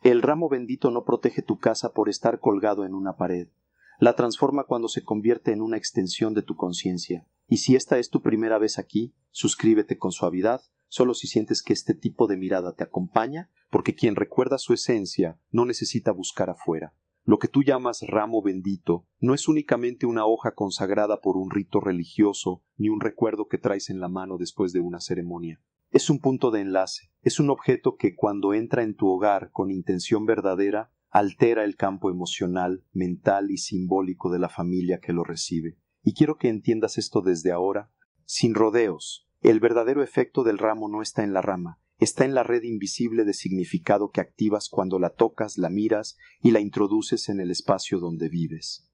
El ramo bendito no protege tu casa por estar colgado en una pared. La transforma cuando se convierte en una extensión de tu conciencia. Y si esta es tu primera vez aquí, suscríbete con suavidad, solo si sientes que este tipo de mirada te acompaña, porque quien recuerda su esencia no necesita buscar afuera. Lo que tú llamas ramo bendito no es únicamente una hoja consagrada por un rito religioso ni un recuerdo que traes en la mano después de una ceremonia. Es un punto de enlace, es un objeto que cuando entra en tu hogar con intención verdadera, altera el campo emocional, mental y simbólico de la familia que lo recibe. Y quiero que entiendas esto desde ahora, sin rodeos. El verdadero efecto del ramo no está en la rama, está en la red invisible de significado que activas cuando la tocas, la miras y la introduces en el espacio donde vives.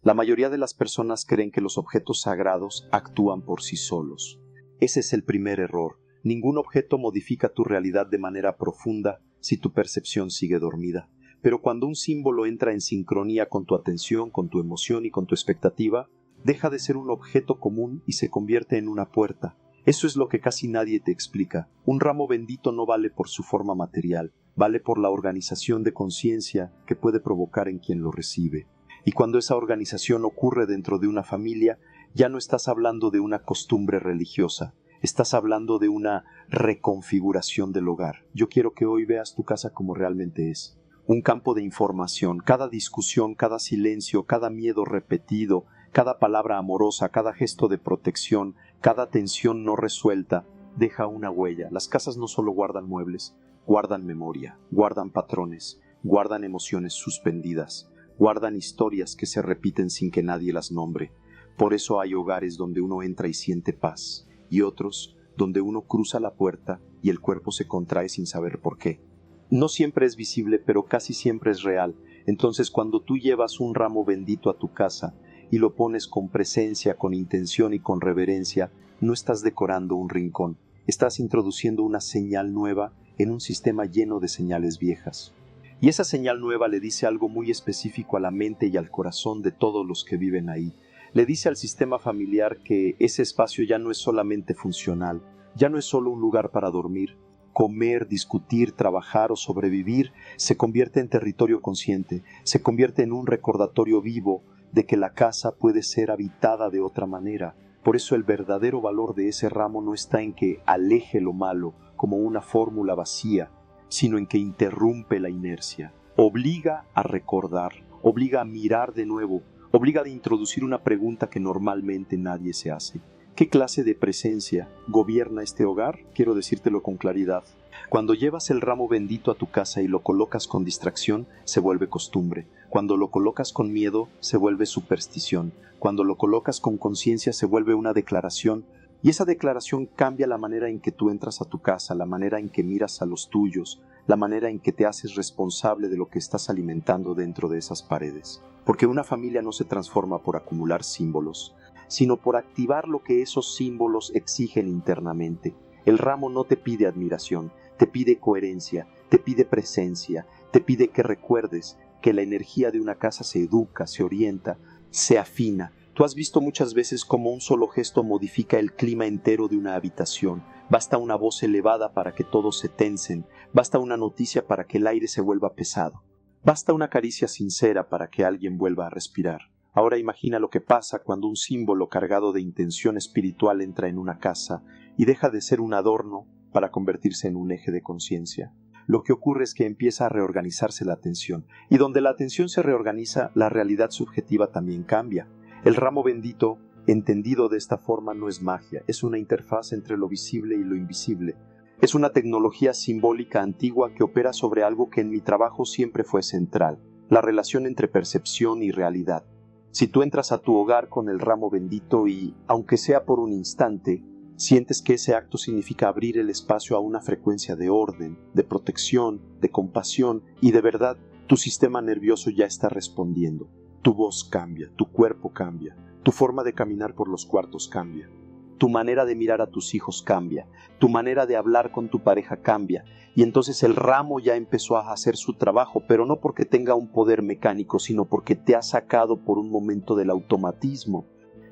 La mayoría de las personas creen que los objetos sagrados actúan por sí solos. Ese es el primer error. Ningún objeto modifica tu realidad de manera profunda si tu percepción sigue dormida. Pero cuando un símbolo entra en sincronía con tu atención, con tu emoción y con tu expectativa, deja de ser un objeto común y se convierte en una puerta. Eso es lo que casi nadie te explica. Un ramo bendito no vale por su forma material, vale por la organización de conciencia que puede provocar en quien lo recibe. Y cuando esa organización ocurre dentro de una familia, ya no estás hablando de una costumbre religiosa, estás hablando de una reconfiguración del hogar. Yo quiero que hoy veas tu casa como realmente es. Un campo de información, cada discusión, cada silencio, cada miedo repetido, cada palabra amorosa, cada gesto de protección, cada tensión no resuelta, deja una huella. Las casas no solo guardan muebles, guardan memoria, guardan patrones, guardan emociones suspendidas. Guardan historias que se repiten sin que nadie las nombre. Por eso hay hogares donde uno entra y siente paz, y otros donde uno cruza la puerta y el cuerpo se contrae sin saber por qué. No siempre es visible, pero casi siempre es real. Entonces, cuando tú llevas un ramo bendito a tu casa y lo pones con presencia, con intención y con reverencia, no estás decorando un rincón, estás introduciendo una señal nueva en un sistema lleno de señales viejas. Y esa señal nueva le dice algo muy específico a la mente y al corazón de todos los que viven ahí. Le dice al sistema familiar que ese espacio ya no es solamente funcional, ya no es solo un lugar para dormir. Comer, discutir, trabajar o sobrevivir se convierte en territorio consciente, se convierte en un recordatorio vivo de que la casa puede ser habitada de otra manera. Por eso el verdadero valor de ese ramo no está en que aleje lo malo como una fórmula vacía, sino en que interrumpe la inercia, obliga a recordar, obliga a mirar de nuevo, obliga a introducir una pregunta que normalmente nadie se hace. ¿Qué clase de presencia gobierna este hogar? Quiero decírtelo con claridad. Cuando llevas el ramo bendito a tu casa y lo colocas con distracción, se vuelve costumbre. Cuando lo colocas con miedo, se vuelve superstición. Cuando lo colocas con conciencia, se vuelve una declaración. Y esa declaración cambia la manera en que tú entras a tu casa, la manera en que miras a los tuyos, la manera en que te haces responsable de lo que estás alimentando dentro de esas paredes. Porque una familia no se transforma por acumular símbolos, sino por activar lo que esos símbolos exigen internamente. El ramo no te pide admiración, te pide coherencia, te pide presencia, te pide que recuerdes que la energía de una casa se educa, se orienta, se afina. Tú has visto muchas veces cómo un solo gesto modifica el clima entero de una habitación. Basta una voz elevada para que todos se tensen. Basta una noticia para que el aire se vuelva pesado. Basta una caricia sincera para que alguien vuelva a respirar. Ahora imagina lo que pasa cuando un símbolo cargado de intención espiritual entra en una casa y deja de ser un adorno para convertirse en un eje de conciencia. Lo que ocurre es que empieza a reorganizarse la atención, y donde la atención se reorganiza, la realidad subjetiva también cambia. El ramo bendito, entendido de esta forma, no es magia, es una interfaz entre lo visible y lo invisible. Es una tecnología simbólica antigua que opera sobre algo que en mi trabajo siempre fue central, la relación entre percepción y realidad. Si tú entras a tu hogar con el ramo bendito y, aunque sea por un instante, sientes que ese acto significa abrir el espacio a una frecuencia de orden, de protección, de compasión y de verdad, tu sistema nervioso ya está respondiendo. Tu voz cambia, tu cuerpo cambia, tu forma de caminar por los cuartos cambia. tu manera de mirar a tus hijos cambia, tu manera de hablar con tu pareja cambia, y entonces el ramo ya empezó a hacer su trabajo, pero no porque tenga un poder mecánico, sino porque te ha sacado por un momento del automatismo.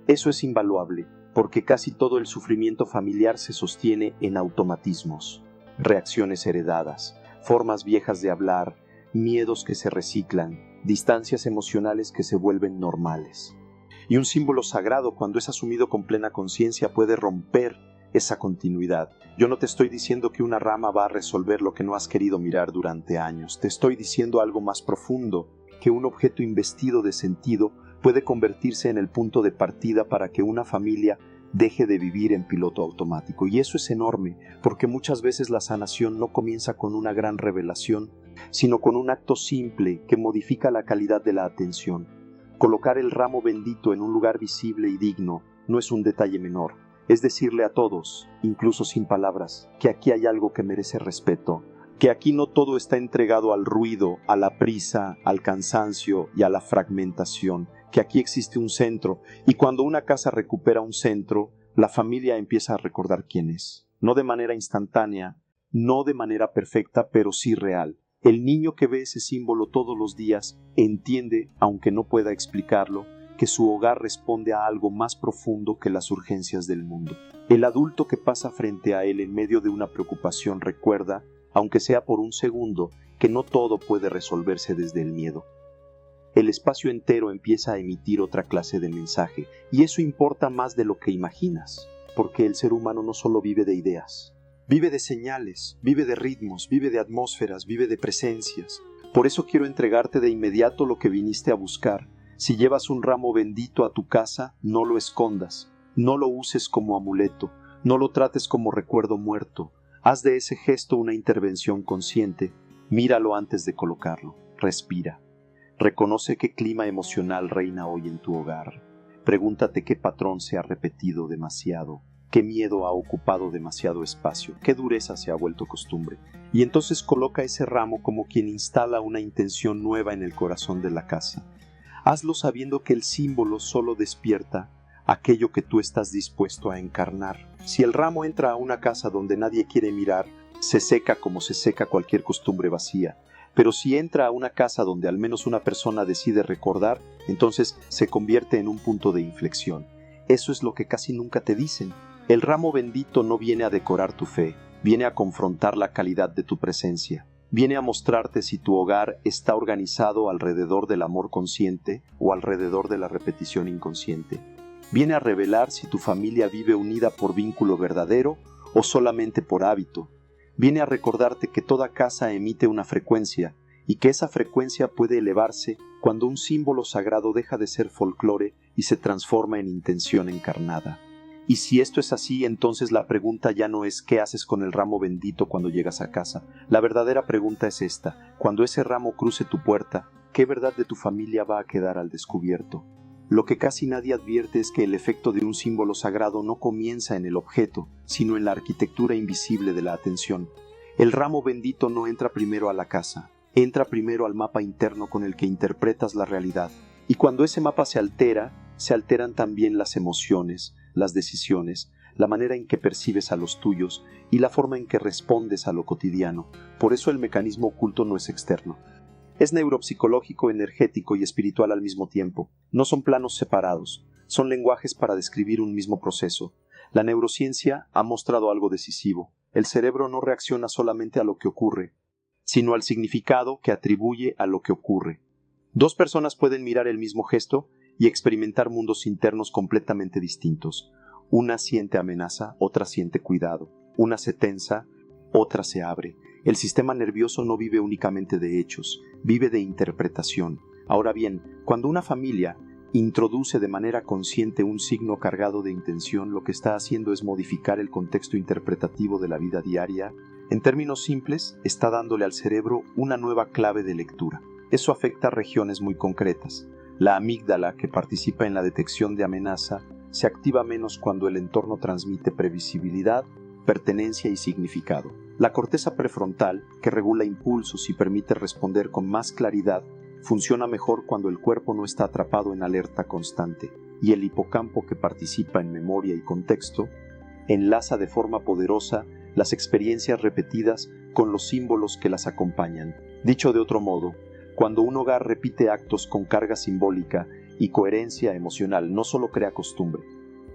Eso es invaluable, porque casi todo el sufrimiento familiar se sostiene en automatismos, reacciones heredadas, formas viejas de hablar, miedos que se reciclan, distancias emocionales que se vuelven normales. Y un símbolo sagrado, cuando es asumido con plena conciencia, puede romper esa continuidad. Yo no te estoy diciendo que una rama va a resolver lo que no has querido mirar durante años. Te estoy diciendo algo más profundo, que un objeto investido de sentido puede convertirse en el punto de partida para que una familia deje de vivir en piloto automático. Y eso es enorme, porque muchas veces la sanación no comienza con una gran revelación, sino con un acto simple que modifica la calidad de la atención. Colocar el ramo bendito en un lugar visible y digno no es un detalle menor. Es decirle a todos, incluso sin palabras, que aquí hay algo que merece respeto, que aquí no todo está entregado al ruido, a la prisa, al cansancio y a la fragmentación, que aquí existe un centro, y cuando una casa recupera un centro, la familia empieza a recordar quién es. No de manera instantánea, no de manera perfecta, pero sí real. El niño que ve ese símbolo todos los días entiende, aunque no pueda explicarlo, que su hogar responde a algo más profundo que las urgencias del mundo. El adulto que pasa frente a él en medio de una preocupación recuerda, aunque sea por un segundo, que no todo puede resolverse desde el miedo. El espacio entero empieza a emitir otra clase de mensaje, y eso importa más de lo que imaginas, porque el ser humano no solo vive de ideas, vive de señales, vive de ritmos, vive de atmósferas, vive de presencias. Por eso quiero entregarte de inmediato lo que viniste a buscar. Si llevas un ramo bendito a tu casa, no lo escondas, no lo uses como amuleto, no lo trates como recuerdo muerto. Haz de ese gesto una intervención consciente, míralo antes de colocarlo, respira. Reconoce qué clima emocional reina hoy en tu hogar. Pregúntate qué patrón se ha repetido demasiado, qué miedo ha ocupado demasiado espacio, qué dureza se ha vuelto costumbre. Y entonces coloca ese ramo como quien instala una intención nueva en el corazón de la casa. Hazlo sabiendo que el símbolo solo despierta aquello que tú estás dispuesto a encarnar. Si el ramo entra a una casa donde nadie quiere mirar, se seca como se seca cualquier costumbre vacía. Pero si entra a una casa donde al menos una persona decide recordar, entonces se convierte en un punto de inflexión. Eso es lo que casi nunca te dicen. El ramo bendito no viene a decorar tu fe, viene a confrontar la calidad de tu presencia. Viene a mostrarte si tu hogar está organizado alrededor del amor consciente o alrededor de la repetición inconsciente. Viene a revelar si tu familia vive unida por vínculo verdadero o solamente por hábito. Viene a recordarte que toda casa emite una frecuencia y que esa frecuencia puede elevarse cuando un símbolo sagrado deja de ser folclore y se transforma en intención encarnada. Y si esto es así, entonces la pregunta ya no es ¿qué haces con el ramo bendito cuando llegas a casa? La verdadera pregunta es esta: cuando ese ramo cruce tu puerta, ¿qué verdad de tu familia va a quedar al descubierto? Lo que casi nadie advierte es que el efecto de un símbolo sagrado no comienza en el objeto, sino en la arquitectura invisible de la atención. El ramo bendito no entra primero a la casa, entra primero al mapa interno con el que interpretas la realidad. Y cuando ese mapa se altera, se alteran también las emociones, las decisiones, la manera en que percibes a los tuyos y la forma en que respondes a lo cotidiano. Por eso el mecanismo oculto no es externo. Es neuropsicológico, energético y espiritual al mismo tiempo. No son planos separados, son lenguajes para describir un mismo proceso. La neurociencia ha mostrado algo decisivo. El cerebro no reacciona solamente a lo que ocurre, sino al significado que atribuye a lo que ocurre. Dos personas pueden mirar el mismo gesto y experimentar mundos internos completamente distintos. Una siente amenaza, otra siente cuidado. Una se tensa, otra se abre. El sistema nervioso no vive únicamente de hechos, vive de interpretación. Ahora bien, cuando una familia introduce de manera consciente un signo cargado de intención, lo que está haciendo es modificar el contexto interpretativo de la vida diaria. En términos simples, está dándole al cerebro una nueva clave de lectura. Eso afecta a regiones muy concretas. La amígdala, que participa en la detección de amenaza, se activa menos cuando el entorno transmite previsibilidad, pertenencia y significado. La corteza prefrontal, que regula impulsos y permite responder con más claridad, funciona mejor cuando el cuerpo no está atrapado en alerta constante. y el hipocampo que participa en memoria y contexto, enlaza de forma poderosa las experiencias repetidas con los símbolos que las acompañan. Dicho de otro modo, cuando un hogar repite actos con carga simbólica y coherencia emocional, no solo crea costumbre,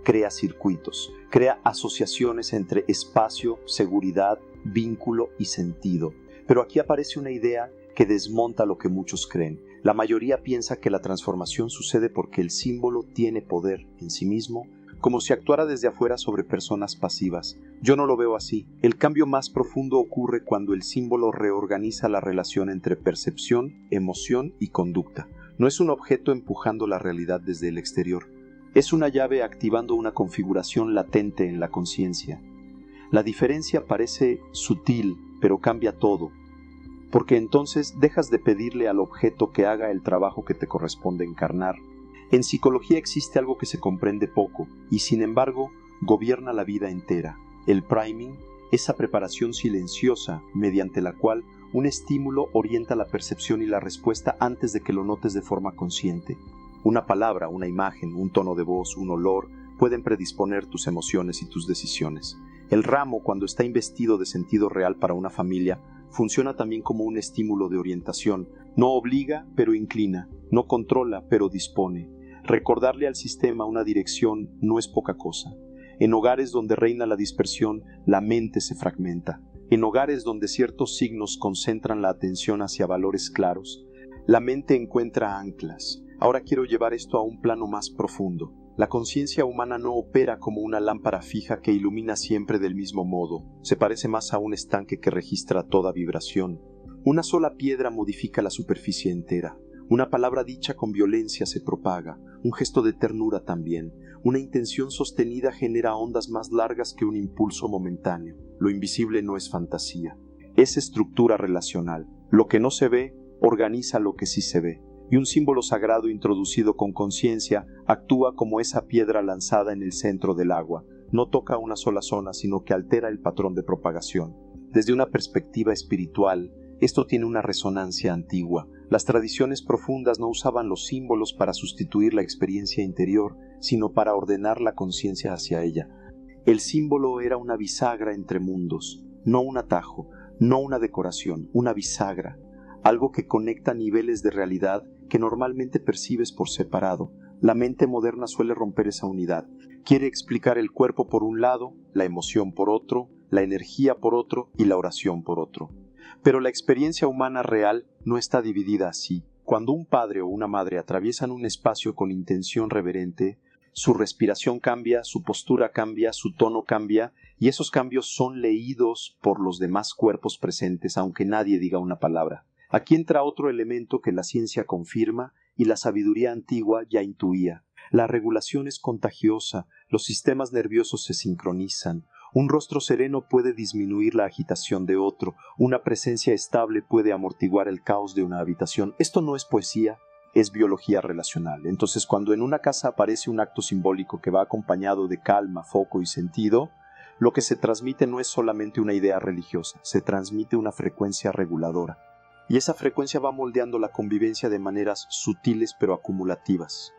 crea circuitos, crea asociaciones entre espacio, seguridad, vínculo y sentido. Pero aquí aparece una idea que desmonta lo que muchos creen. La mayoría piensa que la transformación sucede porque el símbolo tiene poder en sí mismo, como si actuara desde afuera sobre personas pasivas. Yo no lo veo así. El cambio más profundo ocurre cuando el símbolo reorganiza la relación entre percepción, emoción y conducta. No es un objeto empujando la realidad desde el exterior. Es una llave activando una configuración latente en la conciencia. La diferencia parece sutil, pero cambia todo, porque entonces dejas de pedirle al objeto que haga el trabajo que te corresponde encarnar. En psicología existe algo que se comprende poco y sin embargo gobierna la vida entera. El priming, esa preparación silenciosa mediante la cual un estímulo orienta la percepción y la respuesta antes de que lo notes de forma consciente. Una palabra, una imagen, un tono de voz, un olor pueden predisponer tus emociones y tus decisiones. El ramo, cuando está investido de sentido real para una familia, funciona también como un estímulo de orientación. No obliga, pero inclina. No controla, pero dispone. Recordarle al sistema una dirección no es poca cosa. En hogares donde reina la dispersión, la mente se fragmenta. En hogares donde ciertos signos concentran la atención hacia valores claros, la mente encuentra anclas. Ahora quiero llevar esto a un plano más profundo. La conciencia humana no opera como una lámpara fija que ilumina siempre del mismo modo. Se parece más a un estanque que registra toda vibración. Una sola piedra modifica la superficie entera. Una palabra dicha con violencia se propaga, un gesto de ternura también. Una intención sostenida genera ondas más largas que un impulso momentáneo. Lo invisible no es fantasía. Es estructura relacional. Lo que no se ve, organiza lo que sí se ve. Y un símbolo sagrado introducido con conciencia actúa como esa piedra lanzada en el centro del agua. No toca una sola zona, sino que altera el patrón de propagación. Desde una perspectiva espiritual, esto tiene una resonancia antigua. Las tradiciones profundas no usaban los símbolos para sustituir la experiencia interior, sino para ordenar la conciencia hacia ella. El símbolo era una bisagra entre mundos, no un atajo, no una decoración, una bisagra, algo que conecta niveles de realidad que normalmente percibes por separado. La mente moderna suele romper esa unidad. Quiere explicar el cuerpo por un lado, la emoción por otro, la energía por otro y la oración por otro. Pero la experiencia humana real no está dividida así. Cuando un padre o una madre atraviesan un espacio con intención reverente, su respiración cambia, su postura cambia, su tono cambia, y esos cambios son leídos por los demás cuerpos presentes, aunque nadie diga una palabra. Aquí entra otro elemento que la ciencia confirma y la sabiduría antigua ya intuía. La regulación es contagiosa, los sistemas nerviosos se sincronizan. Un rostro sereno puede disminuir la agitación de otro, una presencia estable puede amortiguar el caos de una habitación. Esto no es poesía, es biología relacional. Entonces, cuando en una casa aparece un acto simbólico que va acompañado de calma, foco y sentido, lo que se transmite no es solamente una idea religiosa, se transmite una frecuencia reguladora. Y esa frecuencia va moldeando la convivencia de maneras sutiles pero acumulativas.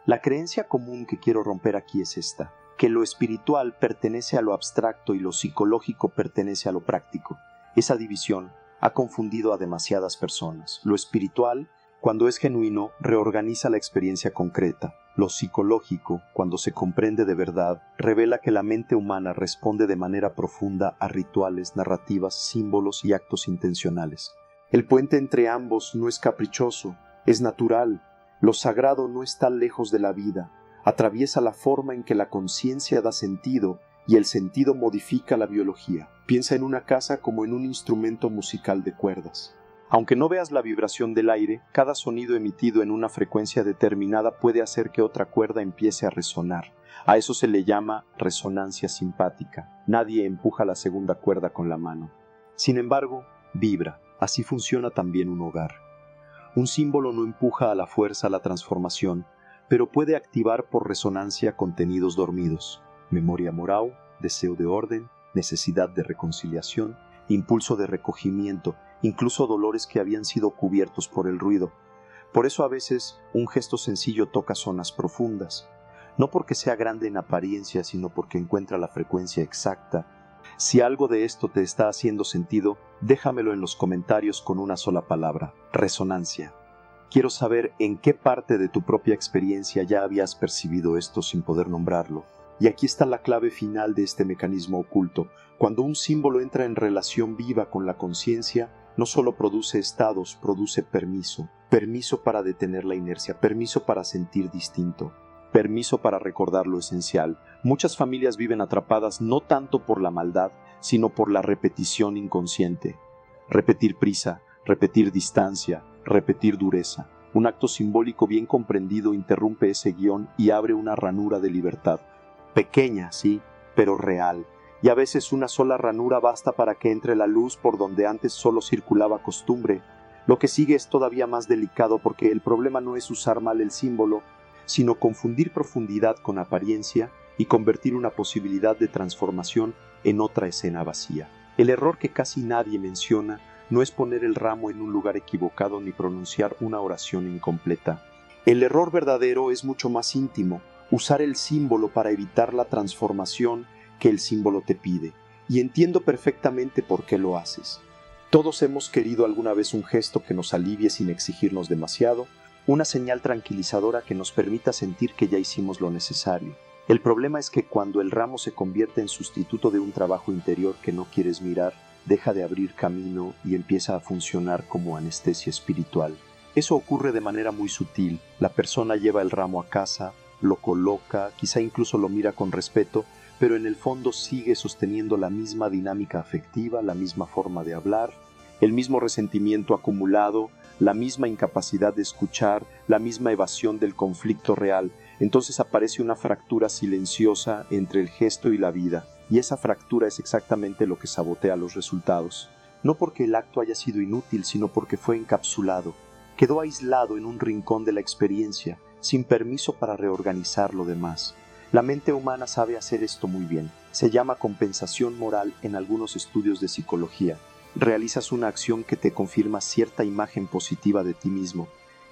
La creencia común que quiero romper aquí es esta: que lo espiritual pertenece a lo abstracto y lo psicológico pertenece a lo práctico. Esa división ha confundido a demasiadas personas. Lo espiritual, cuando es genuino, reorganiza la experiencia concreta. Lo psicológico, cuando se comprende de verdad, revela que la mente humana responde de manera profunda a rituales, narrativas, símbolos y actos intencionales. El puente entre ambos no es caprichoso, es natural. Lo sagrado no está lejos de la vida. Atraviesa la forma en que la conciencia da sentido y el sentido modifica la biología. Piensa en una casa como en un instrumento musical de cuerdas. Aunque no veas la vibración del aire, cada sonido emitido en una frecuencia determinada puede hacer que otra cuerda empiece a resonar. A eso se le llama resonancia simpática. Nadie empuja la segunda cuerda con la mano. Sin embargo, vibra. Así funciona también un hogar. Un símbolo no empuja a la fuerza la transformación, pero puede activar por resonancia contenidos dormidos: memoria moral, deseo de orden, necesidad de reconciliación, impulso de recogimiento, incluso dolores que habían sido cubiertos por el ruido. Por eso a veces un gesto sencillo toca zonas profundas. no porque sea grande en apariencia, sino porque encuentra la frecuencia exacta. Si algo de esto te está haciendo sentido, déjamelo en los comentarios con una sola palabra: resonancia. Quiero saber en qué parte de tu propia experiencia ya habías percibido esto sin poder nombrarlo. Y aquí está la clave final de este mecanismo oculto. Cuando un símbolo entra en relación viva con la conciencia, no solo produce estados, produce permiso. Permiso para detener la inercia, permiso para sentir distinto, permiso para recordar lo esencial. Muchas familias viven atrapadas no tanto por la maldad, sino por la repetición inconsciente. Repetir prisa, repetir distancia, repetir dureza. Un acto simbólico bien comprendido interrumpe ese guión y abre una ranura de libertad. Pequeña, sí, pero real. Y a veces una sola ranura basta para que entre la luz por donde antes solo circulaba costumbre. Lo que sigue es todavía más delicado porque el problema no es usar mal el símbolo, sino confundir profundidad con apariencia y convertir una posibilidad de transformación en otra escena vacía. El error que casi nadie menciona no es poner el ramo en un lugar equivocado ni pronunciar una oración incompleta. El error verdadero es mucho más íntimo: usar el símbolo para evitar la transformación que el símbolo te pide. Y entiendo perfectamente por qué lo haces. Todos hemos querido alguna vez un gesto que nos alivie sin exigirnos demasiado, una señal tranquilizadora que nos permita sentir que ya hicimos lo necesario. El problema es que cuando el ramo se convierte en sustituto de un trabajo interior que no quieres mirar, deja de abrir camino y empieza a funcionar como anestesia espiritual. Eso ocurre de manera muy sutil. La persona lleva el ramo a casa, lo coloca, quizá incluso lo mira con respeto, pero en el fondo sigue sosteniendo la misma dinámica afectiva, la misma forma de hablar, el mismo resentimiento acumulado, la misma incapacidad de escuchar, la misma evasión del conflicto real. Entonces aparece una fractura silenciosa entre el gesto y la vida, y esa fractura es exactamente lo que sabotea los resultados. No porque el acto haya sido inútil, sino porque fue encapsulado, quedó aislado en un rincón de la experiencia, sin permiso para reorganizar lo demás. La mente humana sabe hacer esto muy bien. Se llama compensación moral en algunos estudios de psicología. Realizas una acción que te confirma cierta imagen positiva de ti mismo,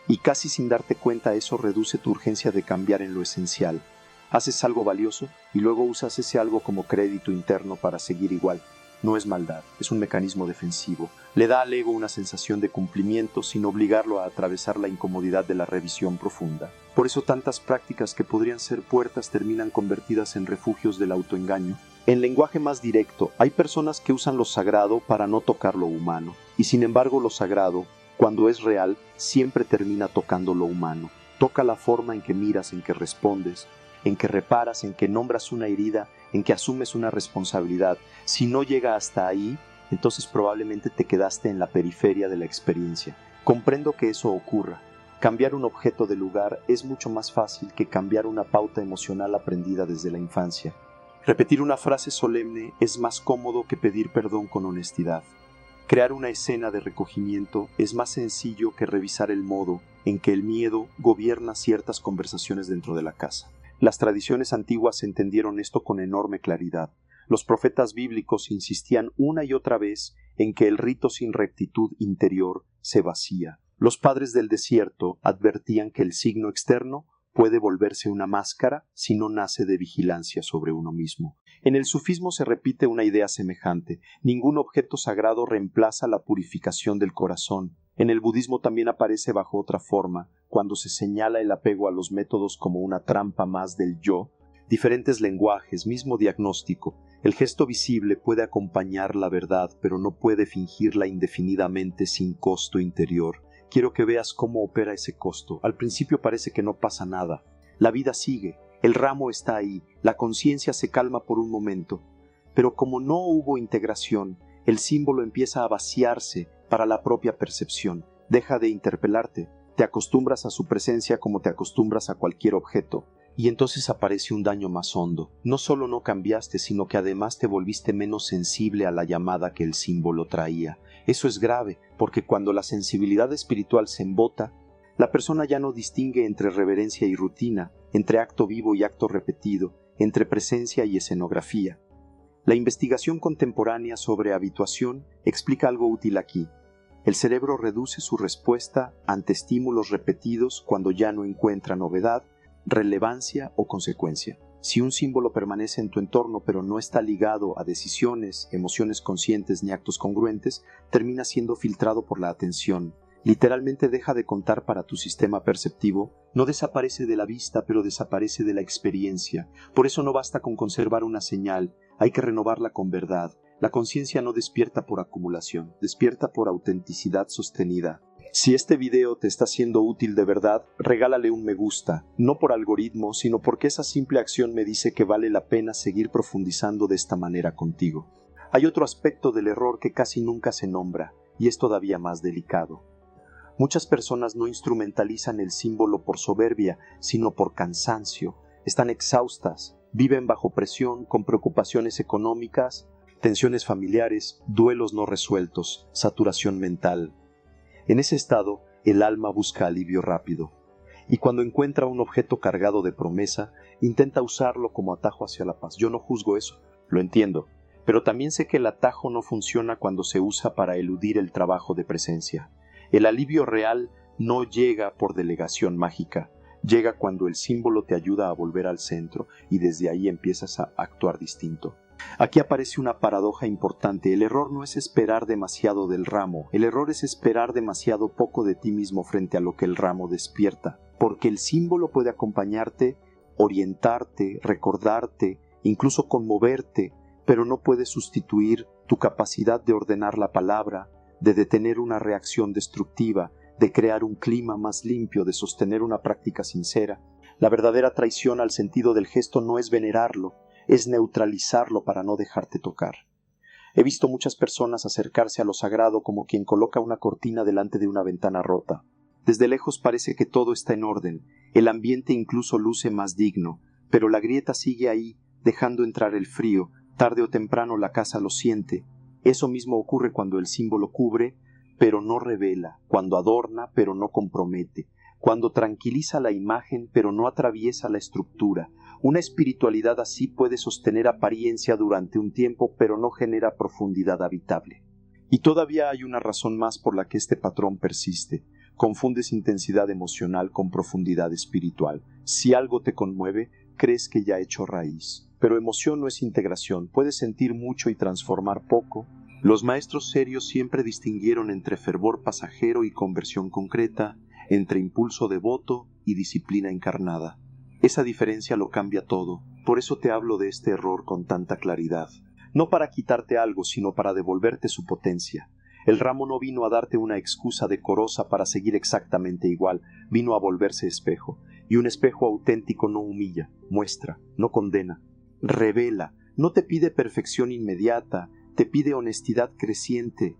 y casi sin darte cuenta eso reduce tu urgencia de cambiar en lo esencial. Haces algo valioso y luego usas ese algo como crédito interno para seguir igual. No es maldad, es un mecanismo defensivo. Le da al ego una sensación de cumplimiento sin obligarlo a atravesar la incomodidad de la revisión profunda. Por eso tantas prácticas que podrían ser puertas terminan convertidas en refugios del autoengaño. En lenguaje más directo, hay personas que usan lo sagrado para no tocar lo humano, y sin embargo lo sagrado, cuando es real, siempre termina tocando lo humano. Toca la forma en que miras, en que respondes, en que reparas, en que nombras una herida, en que asumes una responsabilidad. Si no llega hasta ahí, entonces probablemente te quedaste en la periferia de la experiencia. Comprendo que eso ocurra. Cambiar un objeto de lugar es mucho más fácil que cambiar una pauta emocional aprendida desde la infancia. Repetir una frase solemne es más cómodo que pedir perdón con honestidad. Crear una escena de recogimiento es más sencillo que revisar el modo en que el miedo gobierna ciertas conversaciones dentro de la casa. Las tradiciones antiguas entendieron esto con enorme claridad. Los profetas bíblicos insistían una y otra vez en que el rito sin rectitud interior se vacía. Los padres del desierto advertían que el signo externo puede volverse una máscara si no nace de vigilancia sobre uno mismo. En el sufismo se repite una idea semejante. Ningún objeto sagrado reemplaza la purificación del corazón. En el budismo también aparece bajo otra forma, cuando se señala el apego a los métodos como una trampa más del yo. Diferentes lenguajes, mismo diagnóstico. El gesto visible puede acompañar la verdad, pero no puede fingirla indefinidamente sin costo interior. Quiero que veas cómo opera ese costo. Al principio parece que no pasa nada. La vida sigue, el ramo está ahí, la conciencia se calma por un momento. Pero como no hubo integración, el símbolo empieza a vaciarse para la propia percepción. Deja de interpelarte, te acostumbras a su presencia como te acostumbras a cualquier objeto. Y entonces aparece un daño más hondo. No solo no cambiaste, sino que además te volviste menos sensible a la llamada que el símbolo traía. Eso es grave, porque cuando la sensibilidad espiritual se embota, la persona ya no distingue entre reverencia y rutina, entre acto vivo y acto repetido, entre presencia y escenografía. La investigación contemporánea sobre habituación explica algo útil aquí. El cerebro reduce su respuesta ante estímulos repetidos cuando ya no encuentra novedad, relevancia o consecuencia. Si un símbolo permanece en tu entorno pero no está ligado a decisiones, emociones conscientes ni actos congruentes, termina siendo filtrado por la atención. Literalmente deja de contar para tu sistema perceptivo, no desaparece de la vista, pero desaparece de la experiencia. Por eso no basta con conservar una señal, hay que renovarla con verdad. La conciencia no despierta por acumulación, despierta por autenticidad sostenida. Si este video te está siendo útil de verdad, regálale un me gusta, no por algoritmo, sino porque esa simple acción me dice que vale la pena seguir profundizando de esta manera contigo. Hay otro aspecto del error que casi nunca se nombra, y es todavía más delicado. Muchas personas no instrumentalizan el símbolo por soberbia, sino por cansancio. Están exhaustas, viven bajo presión, con preocupaciones económicas, tensiones familiares, duelos no resueltos, saturación mental. En ese estado, el alma busca alivio rápido, y cuando encuentra un objeto cargado de promesa, intenta usarlo como atajo hacia la paz. Yo no juzgo eso, lo entiendo, pero también sé que el atajo no funciona cuando se usa para eludir el trabajo de presencia. El alivio real no llega por delegación mágica, llega cuando el símbolo te ayuda a volver al centro y desde ahí empiezas a actuar distinto. Aquí aparece una paradoja importante. El error no es esperar demasiado del ramo, el error es esperar demasiado poco de ti mismo frente a lo que el ramo despierta, porque el símbolo puede acompañarte, orientarte, recordarte, incluso conmoverte, pero no puede sustituir tu capacidad de ordenar la palabra, de detener una reacción destructiva, de crear un clima más limpio, de sostener una práctica sincera. La verdadera traición al sentido del gesto no es venerarlo, es neutralizarlo para no dejarte tocar. He visto muchas personas acercarse a lo sagrado como quien coloca una cortina delante de una ventana rota. Desde lejos parece que todo está en orden, el ambiente incluso luce más digno, pero la grieta sigue ahí, dejando entrar el frío. Tarde o temprano la casa lo siente. Eso mismo ocurre cuando el símbolo cubre, pero no revela, cuando adorna, pero no compromete, cuando tranquiliza la imagen, pero no atraviesa la estructura. Una espiritualidad así puede sostener apariencia durante un tiempo, pero no genera profundidad habitable. Y todavía hay una razón más por la que este patrón persiste. Confundes intensidad emocional con profundidad espiritual. Si algo te conmueve, crees que ya ha hecho raíz. Pero emoción no es integración. Puedes sentir mucho y transformar poco. Los maestros serios siempre distinguieron entre fervor pasajero y conversión concreta, entre impulso devoto y disciplina encarnada. Esa diferencia lo cambia todo. Por eso te hablo de este error con tanta claridad. No para quitarte algo, sino para devolverte su potencia. El ramo no vino a darte una excusa decorosa para seguir exactamente igual, vino a volverse espejo. Y un espejo auténtico no humilla, muestra, no condena, revela, no te pide perfección inmediata, te pide honestidad creciente.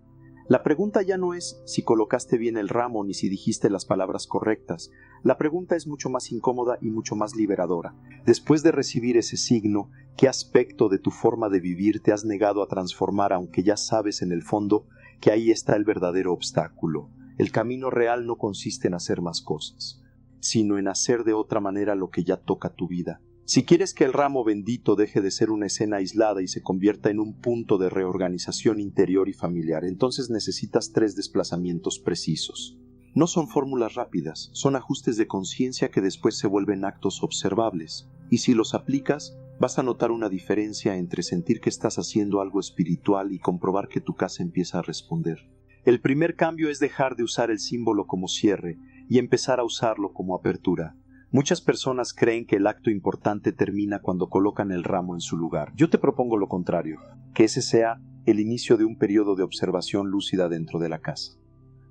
La pregunta ya no es si colocaste bien el ramo ni si dijiste las palabras correctas. La pregunta es mucho más incómoda y mucho más liberadora. Después de recibir ese signo, ¿qué aspecto de tu forma de vivir te has negado a transformar, aunque ya sabes en el fondo que ahí está el verdadero obstáculo? El camino real no consiste en hacer más cosas, sino en hacer de otra manera lo que ya toca tu vida. Si quieres que el ramo bendito deje de ser una escena aislada y se convierta en un punto de reorganización interior y familiar, entonces necesitas 3 desplazamientos precisos. No son fórmulas rápidas, son ajustes de conciencia que después se vuelven actos observables, y si los aplicas, vas a notar una diferencia entre sentir que estás haciendo algo espiritual y comprobar que tu casa empieza a responder. El primer cambio es dejar de usar el símbolo como cierre y empezar a usarlo como apertura. Muchas personas creen que el acto importante termina cuando colocan el ramo en su lugar. Yo te propongo lo contrario, que ese sea el inicio de un periodo de observación lúcida dentro de la casa.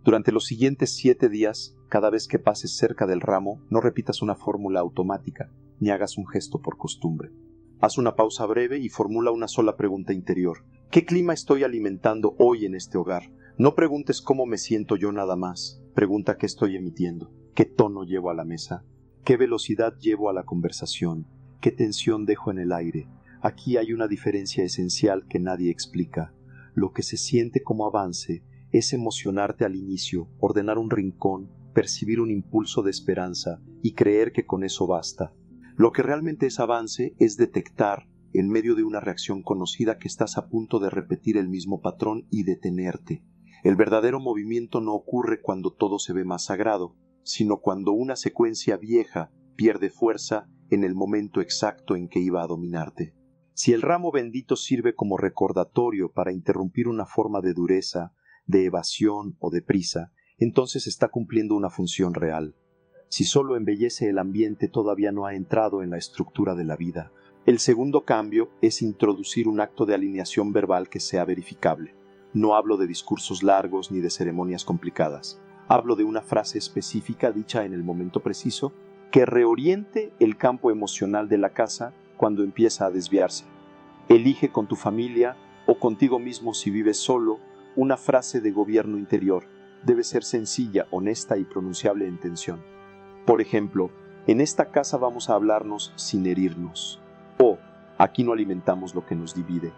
Durante los siguientes 7 días, cada vez que pases cerca del ramo, no repitas una fórmula automática, ni hagas un gesto por costumbre. Haz una pausa breve y formula una sola pregunta interior. ¿Qué clima estoy alimentando hoy en este hogar? No preguntes cómo me siento yo nada más. Pregunta qué estoy emitiendo, qué tono llevo a la mesa, qué velocidad llevo a la conversación, qué tensión dejo en el aire. Aquí hay una diferencia esencial que nadie explica. Lo que se siente como avance es emocionarte al inicio, ordenar un rincón, percibir un impulso de esperanza y creer que con eso basta. Lo que realmente es avance es detectar, en medio de una reacción conocida, que estás a punto de repetir el mismo patrón y detenerte. El verdadero movimiento no ocurre cuando todo se ve más sagrado, sino cuando una secuencia vieja pierde fuerza en el momento exacto en que iba a dominarte. Si el ramo bendito sirve como recordatorio para interrumpir una forma de dureza, de evasión o de prisa, entonces está cumpliendo una función real. Si solo embellece el ambiente, todavía no ha entrado en la estructura de la vida. El segundo cambio es introducir un acto de alineación verbal que sea verificable. No hablo de discursos largos ni de ceremonias complicadas. Hablo de una frase específica dicha en el momento preciso que reoriente el campo emocional de la casa cuando empieza a desviarse. Elige con tu familia o contigo mismo si vives solo una frase de gobierno interior. Debe ser sencilla, honesta y pronunciable en tensión. Por ejemplo, en esta casa vamos a hablarnos sin herirnos. O, aquí no alimentamos lo que nos divide.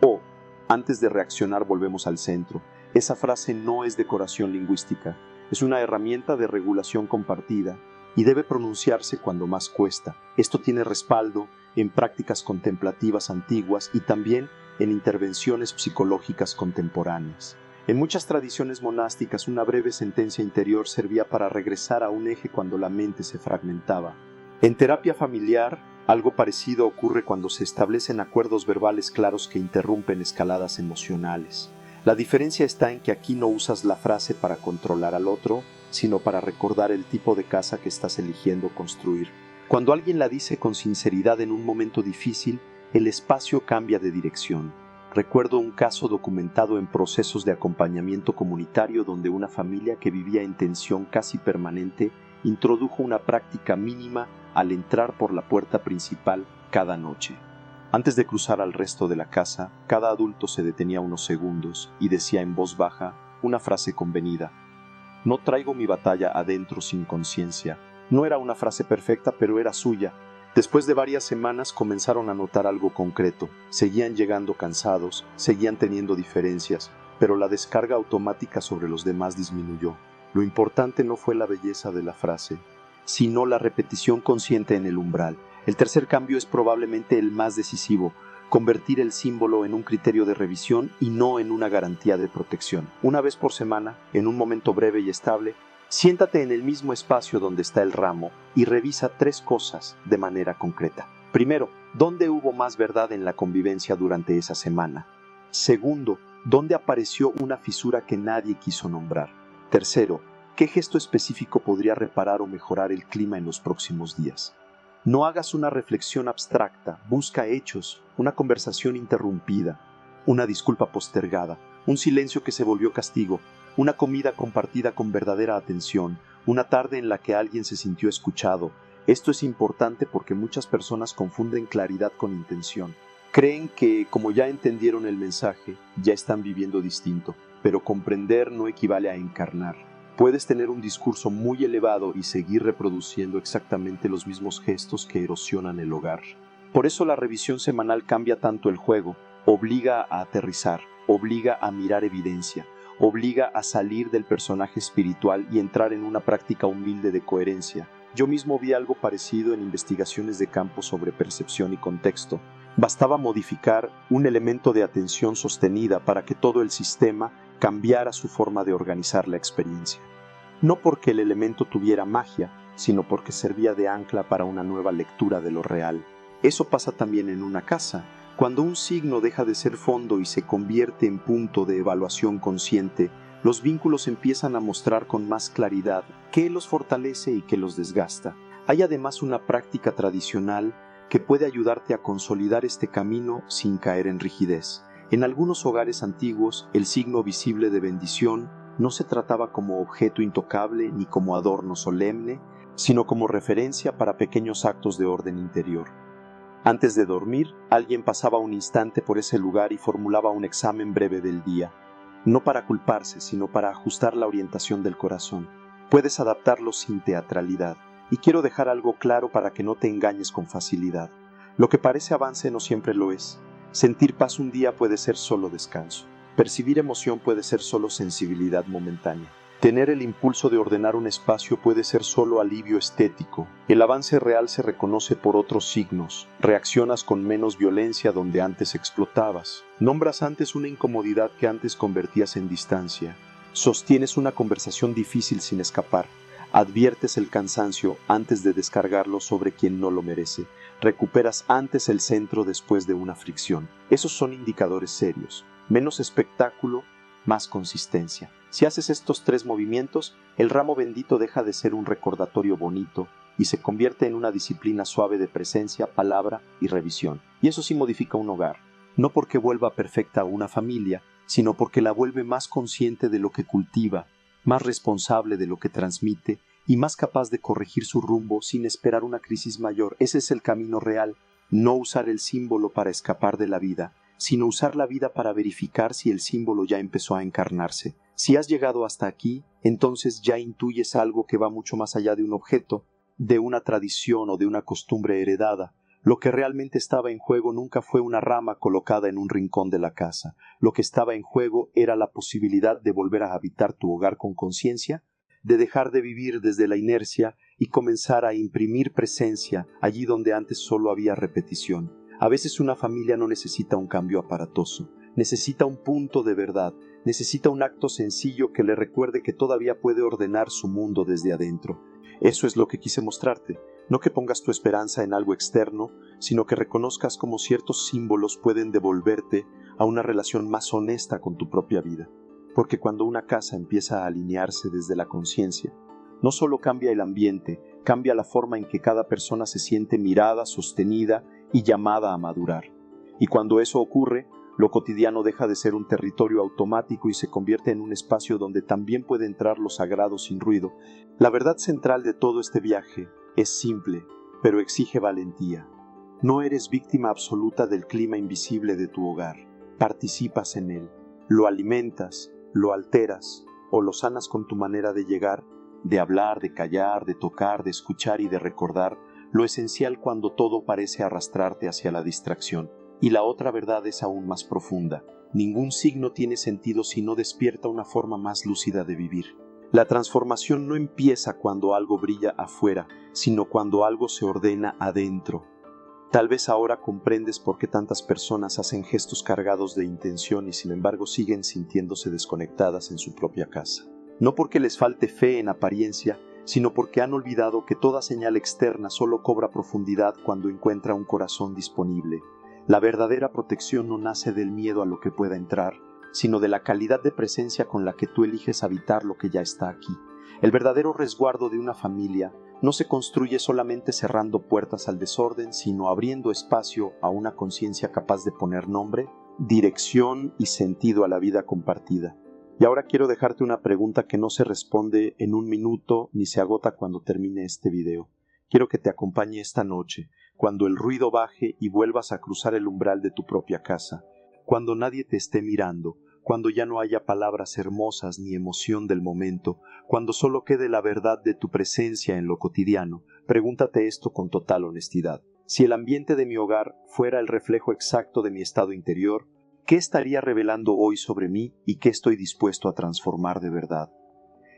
O, antes de reaccionar volvemos al centro. Esa frase no es decoración lingüística, es una herramienta de regulación compartida y debe pronunciarse cuando más cuesta. Esto tiene respaldo en prácticas contemplativas antiguas y también en intervenciones psicológicas contemporáneas. En muchas tradiciones monásticas, una breve sentencia interior servía para regresar a un eje cuando la mente se fragmentaba. En terapia familiar, algo parecido ocurre cuando se establecen acuerdos verbales claros que interrumpen escaladas emocionales. La diferencia está en que aquí no usas la frase para controlar al otro, sino para recordar el tipo de casa que estás eligiendo construir. Cuando alguien la dice con sinceridad en un momento difícil, el espacio cambia de dirección. Recuerdo un caso documentado en procesos de acompañamiento comunitario donde una familia que vivía en tensión casi permanente introdujo una práctica mínima al entrar por la puerta principal cada noche. Antes de cruzar al resto de la casa, cada adulto se detenía unos segundos y decía en voz baja una frase convenida. No traigo mi batalla adentro sin conciencia. No era una frase perfecta, pero era suya. Después de varias semanas comenzaron a notar algo concreto. Seguían llegando cansados, seguían teniendo diferencias, pero la descarga automática sobre los demás disminuyó. Lo importante no fue la belleza de la frase, sino la repetición consciente en el umbral. El tercer cambio es probablemente el más decisivo: convertir el símbolo en un criterio de revisión y no en una garantía de protección. Una vez por semana, en un momento breve y estable, siéntate en el mismo espacio donde está el ramo y revisa 3 cosas de manera concreta. Primero, ¿dónde hubo más verdad en la convivencia durante esa semana? Segundo, ¿dónde apareció una fisura que nadie quiso nombrar? Tercero, ¿qué gesto específico podría reparar o mejorar el clima en los próximos días? No hagas una reflexión abstracta, busca hechos, una conversación interrumpida, una disculpa postergada, un silencio que se volvió castigo, una comida compartida con verdadera atención, una tarde en la que alguien se sintió escuchado. Esto es importante porque muchas personas confunden claridad con intención. Creen que, como ya entendieron el mensaje, ya están viviendo distinto, pero comprender no equivale a encarnar. Puedes tener un discurso muy elevado y seguir reproduciendo exactamente los mismos gestos que erosionan el hogar. Por eso la revisión semanal cambia tanto el juego, obliga a aterrizar, obliga a mirar evidencia, obliga a salir del personaje espiritual y entrar en una práctica humilde de coherencia. Yo mismo vi algo parecido en investigaciones de campo sobre percepción y contexto. Bastaba modificar un elemento de atención sostenida para que todo el sistema cambiara su forma de organizar la experiencia. No porque el elemento tuviera magia, sino porque servía de ancla para una nueva lectura de lo real. Eso pasa también en una casa. Cuando un signo deja de ser fondo y se convierte en punto de evaluación consciente, los vínculos empiezan a mostrar con más claridad qué los fortalece y qué los desgasta. Hay además una práctica tradicional que puede ayudarte a consolidar este camino sin caer en rigidez. En algunos hogares antiguos, el signo visible de bendición no se trataba como objeto intocable ni como adorno solemne, sino como referencia para pequeños actos de orden interior. Antes de dormir, alguien pasaba un instante por ese lugar y formulaba un examen breve del día, no para culparse, sino para ajustar la orientación del corazón. Puedes adaptarlo sin teatralidad, y quiero dejar algo claro para que no te engañes con facilidad. Lo que parece avance no siempre lo es. Sentir paz un día puede ser solo descanso. Percibir emoción puede ser solo sensibilidad momentánea. Tener el impulso de ordenar un espacio puede ser solo alivio estético. El avance real se reconoce por otros signos. Reaccionas con menos violencia donde antes explotabas. Nombras antes una incomodidad que antes convertías en distancia. Sostienes una conversación difícil sin escapar. Adviertes el cansancio antes de descargarlo sobre quien no lo merece. Recuperas antes el centro después de una fricción. Esos son indicadores serios. Menos espectáculo, más consistencia. Si haces estos 3 movimientos, el ramo bendito deja de ser un recordatorio bonito y se convierte en una disciplina suave de presencia, palabra y revisión. Y eso sí modifica un hogar. No porque vuelva perfecta a una familia, sino porque la vuelve más consciente de lo que cultiva, más responsable de lo que transmite y más capaz de corregir su rumbo sin esperar una crisis mayor. Ese es el camino real, no usar el símbolo para escapar de la vida, sino usar la vida para verificar si el símbolo ya empezó a encarnarse. Si has llegado hasta aquí, entonces ya intuyes algo que va mucho más allá de un objeto, de una tradición o de una costumbre heredada. Lo que realmente estaba en juego nunca fue una rama colocada en un rincón de la casa. Lo que estaba en juego era la posibilidad de volver a habitar tu hogar con conciencia, de dejar de vivir desde la inercia y comenzar a imprimir presencia allí donde antes solo había repetición. A veces una familia no necesita un cambio aparatoso, necesita un punto de verdad, necesita un acto sencillo que le recuerde que todavía puede ordenar su mundo desde adentro. Eso es lo que quise mostrarte. No que pongas tu esperanza en algo externo, sino que reconozcas cómo ciertos símbolos pueden devolverte a una relación más honesta con tu propia vida. Porque cuando una casa empieza a alinearse desde la conciencia, no solo cambia el ambiente, cambia la forma en que cada persona se siente mirada, sostenida y llamada a madurar. Y cuando eso ocurre, lo cotidiano deja de ser un territorio automático y se convierte en un espacio donde también puede entrar lo sagrado sin ruido. La verdad central de todo este viaje es simple, pero exige valentía. No eres víctima absoluta del clima invisible de tu hogar. Participas en él, lo alimentas, lo alteras o lo sanas con tu manera de llegar, de hablar, de callar, de tocar, de escuchar y de recordar lo esencial cuando todo parece arrastrarte hacia la distracción. Y la otra verdad es aún más profunda. Ningún signo tiene sentido si no despierta una forma más lúcida de vivir. La transformación no empieza cuando algo brilla afuera, sino cuando algo se ordena adentro. Tal vez ahora comprendes por qué tantas personas hacen gestos cargados de intención y sin embargo siguen sintiéndose desconectadas en su propia casa. No porque les falte fe en apariencia, sino porque han olvidado que toda señal externa solo cobra profundidad cuando encuentra un corazón disponible. La verdadera protección no nace del miedo a lo que pueda entrar, sino de la calidad de presencia con la que tú eliges habitar lo que ya está aquí. El verdadero resguardo de una familia no se construye solamente cerrando puertas al desorden, sino abriendo espacio a una conciencia capaz de poner nombre, dirección y sentido a la vida compartida. Y ahora quiero dejarte una pregunta que no se responde en un minuto ni se agota cuando termine este video. Quiero que te acompañe esta noche, cuando el ruido baje y vuelvas a cruzar el umbral de tu propia casa, cuando nadie te esté mirando, cuando ya no haya palabras hermosas ni emoción del momento, cuando solo quede la verdad de tu presencia en lo cotidiano. Pregúntate esto con total honestidad. Si el ambiente de mi hogar fuera el reflejo exacto de mi estado interior, ¿qué estaría revelando hoy sobre mí y qué estoy dispuesto a transformar de verdad?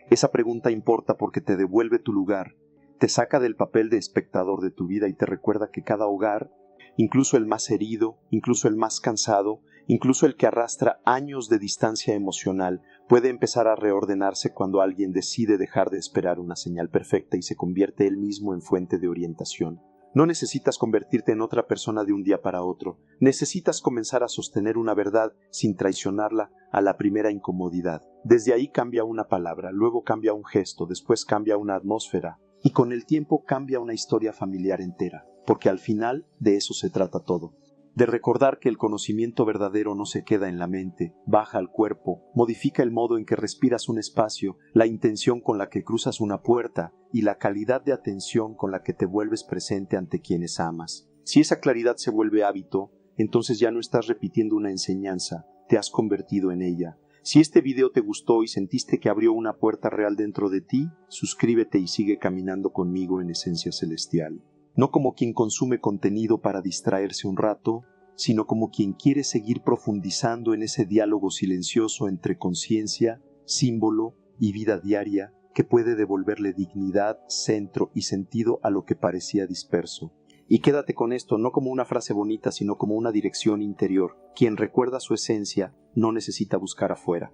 Esa pregunta importa porque te devuelve tu lugar, te saca del papel de espectador de tu vida y te recuerda que cada hogar, incluso el más herido, incluso el más cansado, incluso el que arrastra años de distancia emocional, puede empezar a reordenarse cuando alguien decide dejar de esperar una señal perfecta y se convierte él mismo en fuente de orientación. No necesitas convertirte en otra persona de un día para otro. Necesitas comenzar a sostener una verdad sin traicionarla a la primera incomodidad. Desde ahí cambia una palabra, luego cambia un gesto, después cambia una atmósfera y con el tiempo cambia una historia familiar entera, porque al final de eso se trata todo. De recordar que el conocimiento verdadero no se queda en la mente, baja al cuerpo, modifica el modo en que respiras un espacio, la intención con la que cruzas una puerta y la calidad de atención con la que te vuelves presente ante quienes amas. Si esa claridad se vuelve hábito, entonces ya no estás repitiendo una enseñanza, te has convertido en ella. Si este video te gustó y sentiste que abrió una puerta real dentro de ti, suscríbete y sigue caminando conmigo en Esencia Celestial. No como quien consume contenido para distraerse un rato, sino como quien quiere seguir profundizando en ese diálogo silencioso entre conciencia, símbolo y vida diaria que puede devolverle dignidad, centro y sentido a lo que parecía disperso. Y quédate con esto no como una frase bonita, sino como una dirección interior. Quien recuerda su esencia no necesita buscar afuera.